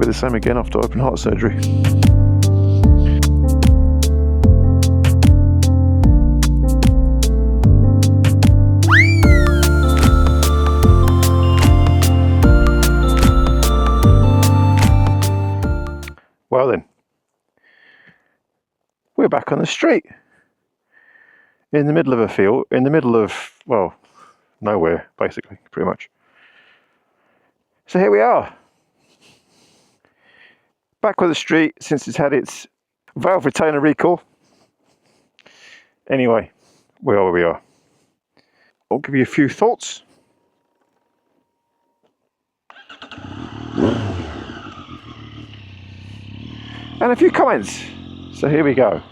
be the same again after open heart surgery. Well then, we're back on the street, in the middle of a field, in the middle of, well, nowhere, basically, pretty much. So here we are, back on the street since it's had its valve retainer recall. Anyway, we are where we are. I'll give you a few thoughts. And a few comments. So here we go.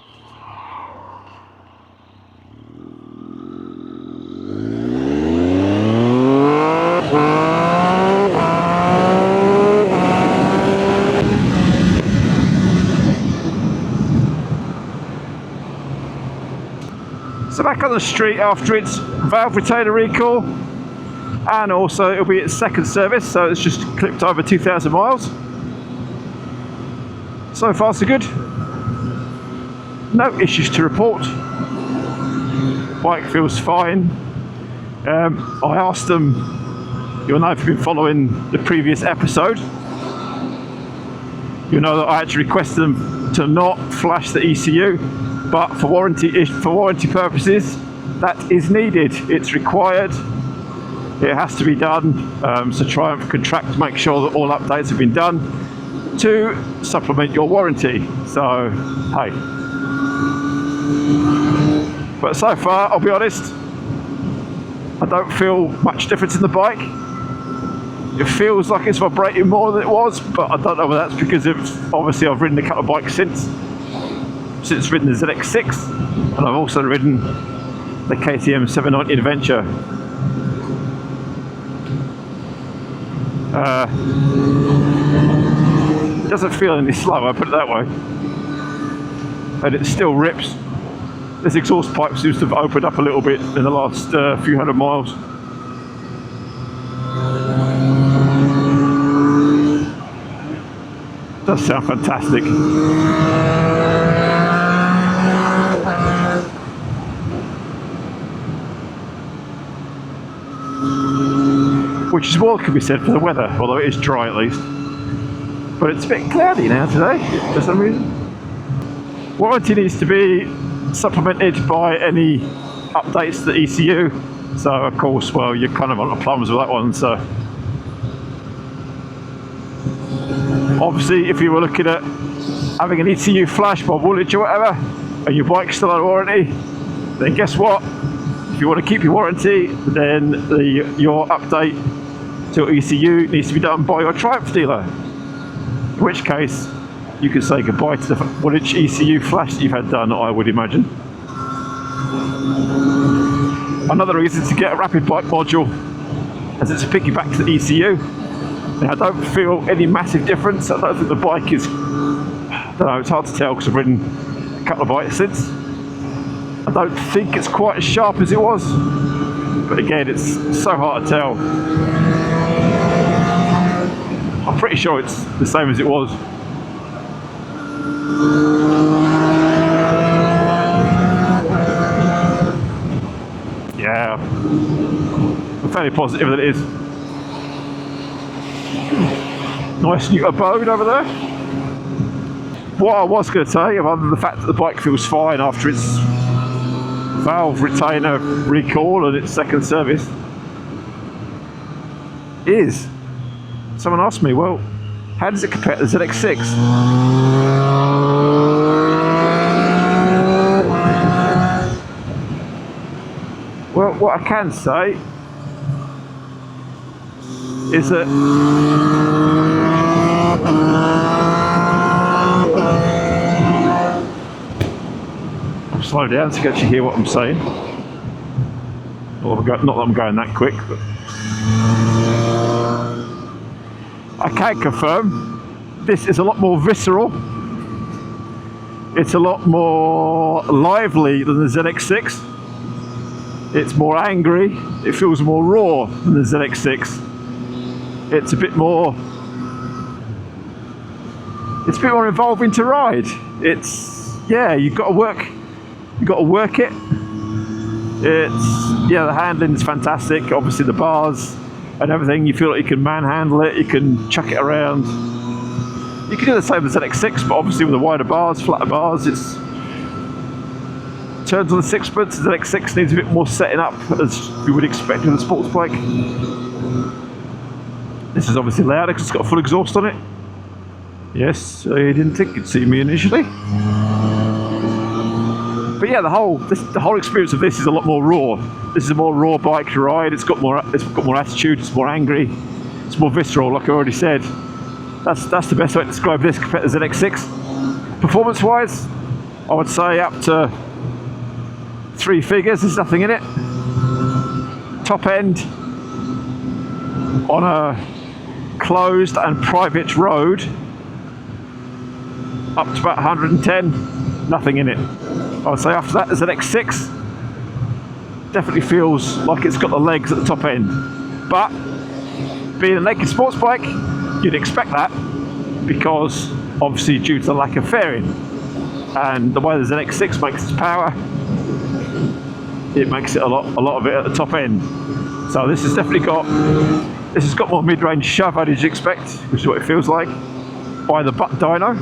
So back on the street after its valve retainer recall, and also it'll be its second service, so it's just clipped over 2,000 miles. So far so good. No issues to report. Bike feels fine. I asked them, you'll know if you've been following the previous episode, you'll know that I actually requested them to not flash the ECU, but for warranty purposes, that is needed. It's required. It has to be done. So Triumph can track to make sure that all updates have been done to supplement your warranty. So, hey. But so far, I'll be honest, I don't feel much difference in the bike. It feels like it's vibrating more than it was, but I don't know whether that's because obviously I've ridden a couple of bikes since ridden the ZX6, and I've also ridden the KTM 790 Adventure. It doesn't feel any slower, put it that way, and it still rips. This exhaust pipe seems to have opened up a little bit in the last few hundred miles. Does sound fantastic. Which is more can be said for the weather, although it is dry at least. But it's a bit cloudy now today, for some reason. Warranty needs to be supplemented by any updates to the ECU. So of course, well, you're kind of on the plums with that one. So obviously, if you were looking at having an ECU flash by Woolwich or whatever, and your bike's still on warranty, then guess what? If you want to keep your warranty, then your update to ECU needs to be done by your Triumph dealer. In which case, you can say goodbye to the Woolwich ECU flash that you've had done, I would imagine. Another reason to get a rapid bike module, as it's a piggyback to the ECU. Now, I don't feel any massive difference. I don't think the bike is, I don't know, it's hard to tell because I've ridden a couple of bikes since. I don't think it's quite as sharp as it was, but again, it's so hard to tell. I'm pretty sure it's the same as it was. Yeah, I'm fairly positive that it is. Nice new abode over there. What I was going to say, other than the fact that the bike feels fine after its valve retainer recall and its second service, is someone asked me, well, how does it compare to the ZX6? Well, what I can say is that I'll slow down so you can actually hear what I'm saying. Not that I'm going that quick, but I can confirm this is a lot more visceral. It's a lot more lively than the ZX6. It's more angry. It feels more raw than the ZX6. It's a bit more it's a bit more involving to ride. It's, yeah, you've got to work it. It's, yeah, the handling is fantastic. Obviously the bars and everything, you feel like you can manhandle it, you can chuck it around. You can do the same as ZX6, but obviously with the wider bars, flatter bars, it's turns on the sixpence. The ZX6 needs a bit more setting up, as you would expect with a sports bike. This is obviously loud because it's got a full exhaust on it. Yes, I didn't think you'd see me initially. But yeah, the whole experience of this is a lot more raw. This is a more raw bike to ride. It's got more attitude. It's more angry. It's more visceral, like I already said. That's the best way to describe this compared to ZX6. Performance-wise, I would say up to 3 figures. There's nothing in it. Top end on a closed and private road, up to about 110. Nothing in it. I would say after that, the ZX6 definitely feels like it's got the legs at the top end. But being a naked sports bike, you'd expect that, because obviously due to the lack of fairing and the way the ZX6 makes its power, it makes it a lot of it at the top end. So this has definitely got more mid-range shove as you'd expect, which is what it feels like by the butt dyno.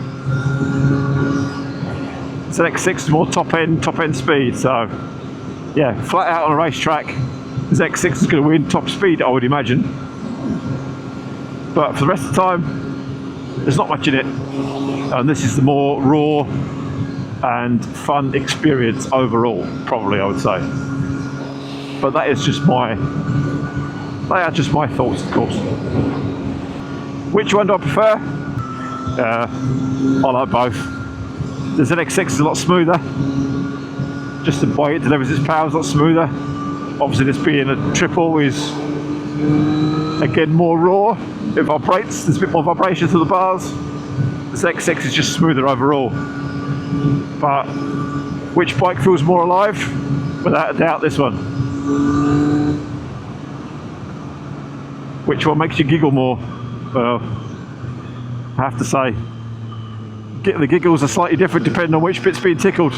ZX6 is more top end speed. So yeah, flat out on a racetrack, ZX6 is going to win top speed, I would imagine. But for the rest of the time, there's not much in it, and this is the more raw and fun experience overall, probably, I would say. But they are just my thoughts, of course. Which one do I prefer? I like both. The ZX6 is a lot smoother. Just the way it delivers its power is a lot smoother. Obviously, this being a triple is again more raw. It vibrates. There's a bit more vibration to the bars. The ZX6 is just smoother overall. But which bike feels more alive? Without a doubt, this one. Which one makes you giggle more? Well, I have to say, the giggles are slightly different depending on which bit's being tickled.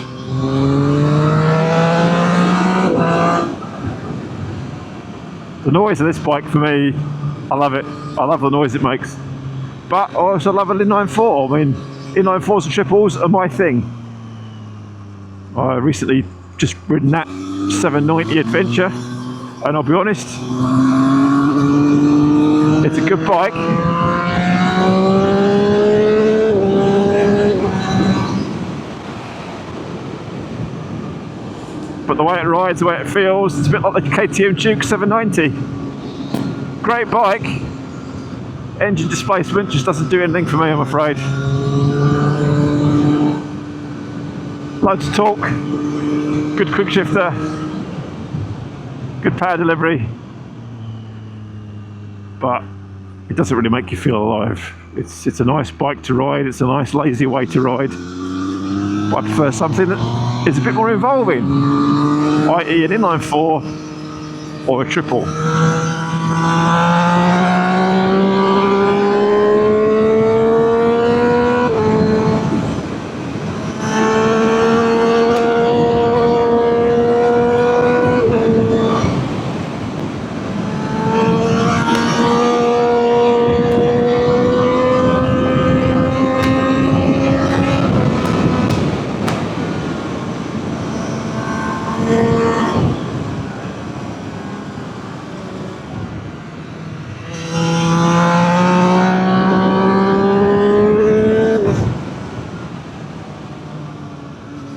The noise of this bike, for me, I love it. I love the noise it makes. But I also love an inline-4. I mean, inline-4s and triples are my thing. I recently just ridden that 790 Adventure, and I'll be honest, it's a good bike. But the way it rides, the way it feels, it's a bit like the KTM Duke 790. Great bike. Engine displacement just doesn't do anything for me, I'm afraid. Loads of torque, good quick shifter, good power delivery, but it doesn't really make you feel alive. It's a nice bike to ride, it's a nice lazy way to ride. But I prefer something that is a bit more involving, i.e. an inline-4 or a triple.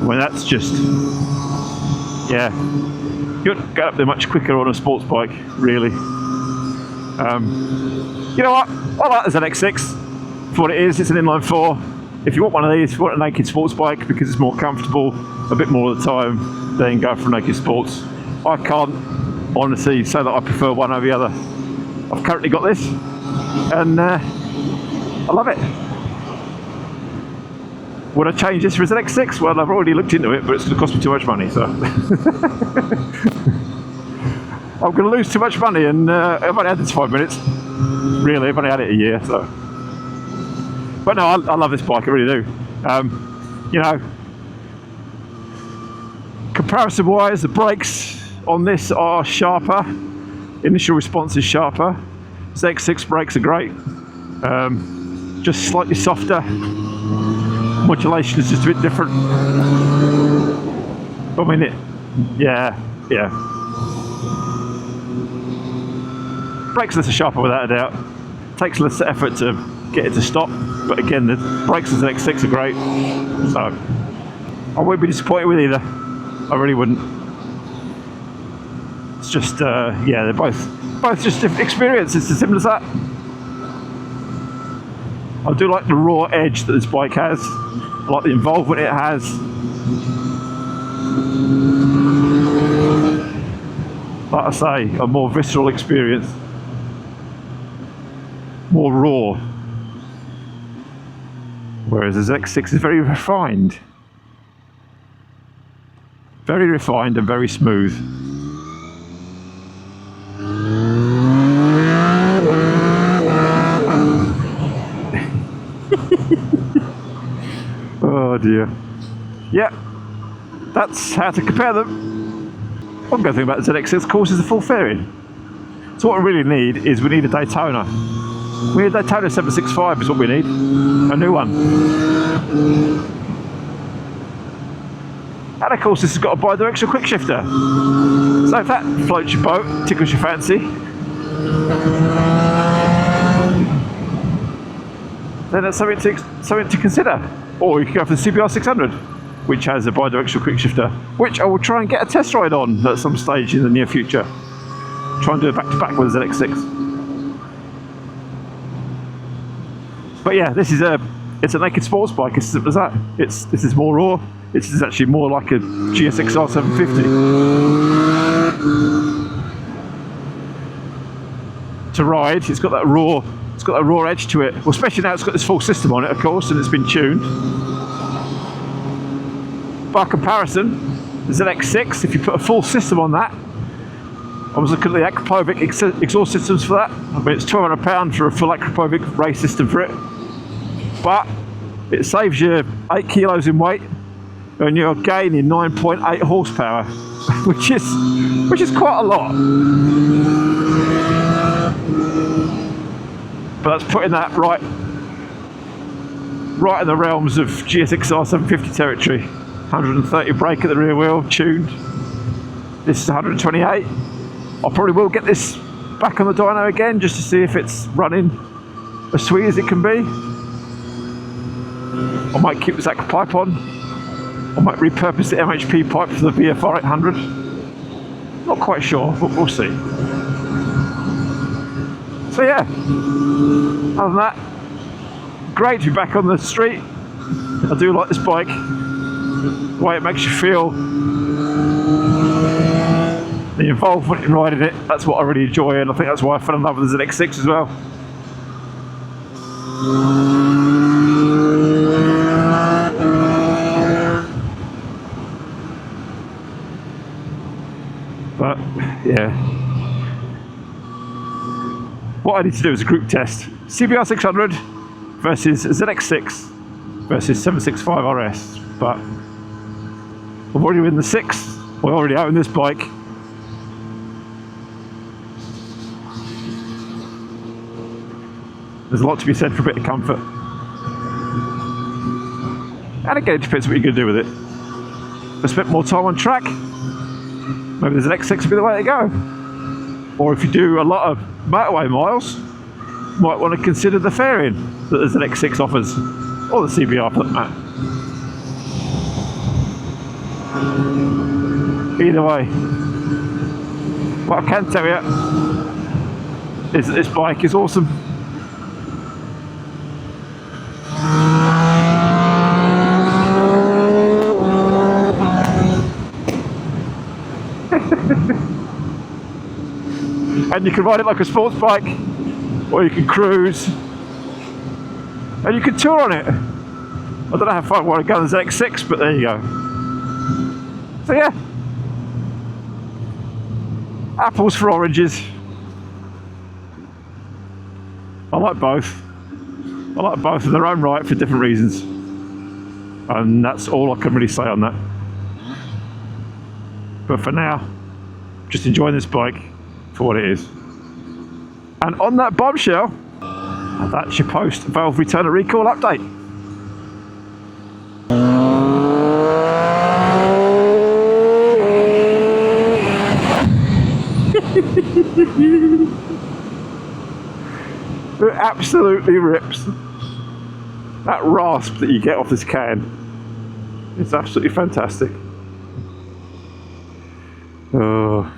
Well, that's just, yeah, you don't get up there much quicker on a sports bike, really. You know what? I like the ZX6 for what it is. It's an inline-4. If you want one of these, if you want a naked sports bike because it's more comfortable a bit more of the time, then go for naked sports. I can't honestly say that I prefer one over the other. I've currently got this, and I love it. Would I change this for a ZX6? Well, I've already looked into it, but it's going to cost me too much money, so. I'm going to lose too much money, and I've only had this 5 minutes. Really, I've only had it a year, so. But no, I love this bike, I really do. You know, comparison wise, the brakes on this are sharper, initial response is sharper. ZX6 brakes are great, just slightly softer, modulation is just a bit different. I mean, yeah. Brakes less sharper without a doubt. Takes less effort to get it to stop, but again, the brakes of the ZX6 are great, so I wouldn't be disappointed with either. I really wouldn't. It's just, yeah, they're both just different experiences. It's as simple as that. I do like the raw edge that this bike has. I like the involvement it has. Like I say, a more visceral experience. More raw. Whereas the ZX6 is very refined. Very refined and very smooth. Oh dear. Yeah, that's how to compare them. One good thing about the ZX6, of course, is the full fairing. So what we really need is we need a Daytona. We need a Daytona 765 is what we need. A new one. And of course this has got a bi-directional quick shifter. So if that floats your boat, tickles your fancy, then that's something to consider. Or you can go for the CBR600, which has a bi-directional quick shifter, which I will try and get a test ride on at some stage in the near future. Try and do a back-to-back with the ZX6. But yeah, it's a naked sports bike, it's as simple as that. This is more raw. This is actually more like a ZX6R 750. To ride, it's got that raw edge to it. Well, especially now it's got this full system on it, of course, and it's been tuned. By comparison, the ZX6, if you put a full system on that, I was looking at the Akrapovic exhaust systems for that. I mean, it's £200 for a full Akrapovic race system for it. But it saves you 8 kilos in weight, and you're gaining 9.8 horsepower, which is quite a lot. But that's putting that right in the realms of GSXR 750 territory. 130 brake at the rear wheel, tuned. This is 128. I probably will get this back on the dyno again just to see if it's running as sweet as it can be. I might keep the Zach pipe on. I might repurpose the MHP pipe for the VFR 800. Not quite sure, but we'll see. So yeah, other than that, great to be back on the street. I do like this bike, the way it makes you feel, the involvement in riding it, that's what I really enjoy, and I think that's why I fell in love with the ZX6 as well. But yeah, what I need to do is a group test. CBR 600 versus ZX6 versus 765 RS. But I've already ridden the 6. I already own this bike. There's a lot to be said for a bit of comfort. And again, it depends what you're going to do with it. If I spent more time on track, maybe the ZX6 would be the way to go. Or if you do a lot of motorway miles, you might want to consider the fairing that the ZX6 offers, or the CBR for that matter. Either way, what I can tell you is that this bike is awesome. And you can ride it like a sports bike, or you can cruise, and you can tour on it. I don't know how far I want to go on the ZX6, but there you go. So yeah, apples for oranges. I like both. I like both in their own right for different reasons. And that's all I can really say on that. But for now, just enjoying this bike for what it is. And on that bombshell, that's your post valve return and recall update. It absolutely rips. That rasp that you get off this can, it's absolutely fantastic. Oh.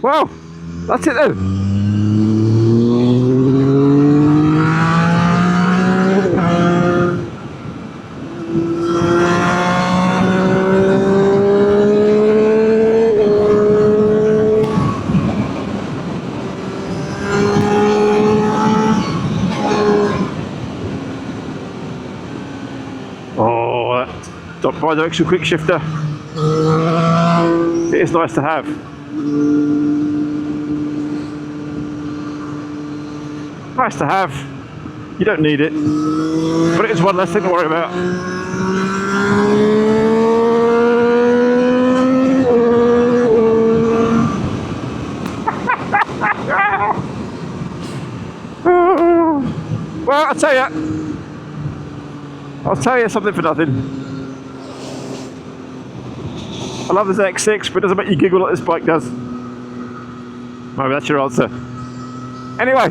Well, that's it then. Oh, that bi-directional quick shifter. It is nice to have. Nice to have. You don't need it, but it is one less thing to worry about. Well, I'll tell you something for nothing. I love the ZX6, but it doesn't make you giggle like this bike does. Maybe that's your answer. Anyway,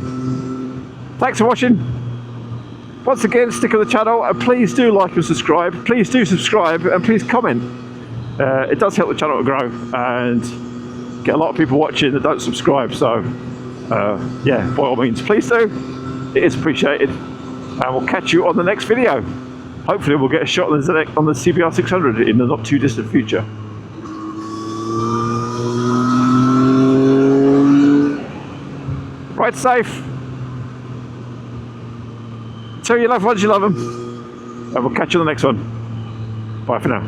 thanks for watching. Once again, stick on the channel, and please do like and subscribe. Please do subscribe, and please comment. It does help the channel to grow, and get a lot of people watching that don't subscribe. So, yeah, by all means, please do. It is appreciated, and we'll catch you on the next video. Hopefully, we'll get a shot on the CBR600 in the not too distant future. Ride safe. Tell your loved ones you love them. And we'll catch you on the next one. Bye for now.